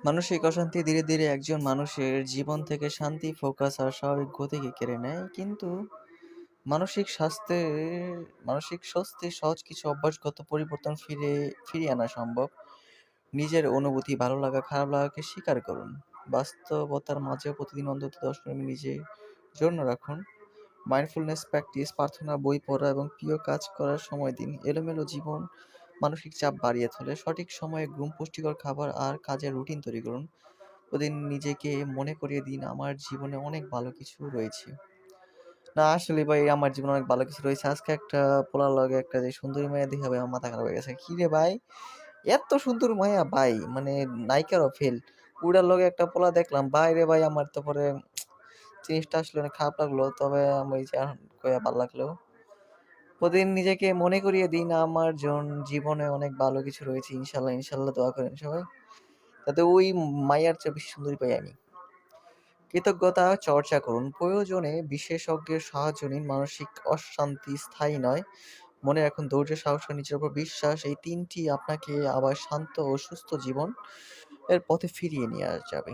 মানসিক অশান্তি ধীরে ধীরে একজন মানুষের জীবন থেকে শান্তি, ফোকাস আর স্বাভাবিক গতিকে কেড়ে নেয়। কিন্তু মানসিক স্বাস্থ্যের মানসিক স্বস্তির সহজ কিছু অভ্যাসগত পরিবর্তন ফিরিয়ে আনা সম্ভব। নিজের অনুভূতি, ভালো লাগা, খারাপ লাগাকে স্বীকার করুন। বাস্তবতার মাঝেও প্রতিদিন অন্তত ১০ মিনিট নিজের জন্য রাখুন। মাইন্ডফুলনেস প্র্যাকটিস, প্রার্থনা, বই পড়া এবং প্রিয় কাজ করার সময় দিন। এলোমেলো জীবন মানসিক চাপ বাড়িয়ে তোলে। সঠিক সময়ে ঘুম, পুষ্টিকর খাবার আর কাজের রুটিন তৈরি করুন। প্রতিদিন নিজেকে মনে করিয়ে দিন, আমার জীবনে অনেক ভালো কিছু রয়েছে। না আসলে ভাই, আমার জীবনে অনেক ভালো কিছু রয়েছে। আজকে একটা পোলার লগে একটা যে সুন্দরী মাইয়া দেইখা ভাই আমার মাথা খারাপ হয়ে গেছে। কিরে ভাই! এত সুন্দর মাইয়া ভাই, মানে নায়িকারও ফেল। ওইটার লগে একটা পোলা দেখলাম। ভাইরে ভাই, আমার তো পরে জিনিসটা আসলে অনেক খারাপ লাগলো। তবে আমি ওই যে কইয়া ভাল লাগলো। প্রতিদিন নিজেকে মনে করিয়ে দিন, আমার জীবনে অনেক ভালো কিছু রয়েছে। ইনশাআল্লাহ, ইনশাআল্লাহ দোয়া করেন সবাই। যাতে ওই মাইয়ার চেয়ে বেশি সুন্দরী পাই আমি। কৃতজ্ঞতা চর্চা করুন। প্রয়োজনে বিশেষজ্ঞের সাহায্য নিন। মানসিক অশান্তি স্থায়ী নয়। মনে রাখুন, ধৈর্য, সাহস আর নিজের উপর বিশ্বাস, এই ৩ টি আপনাকে আবার শান্ত ও সুস্থ জীবন এর পথে ফিরিয়ে নিয়ে যাবে।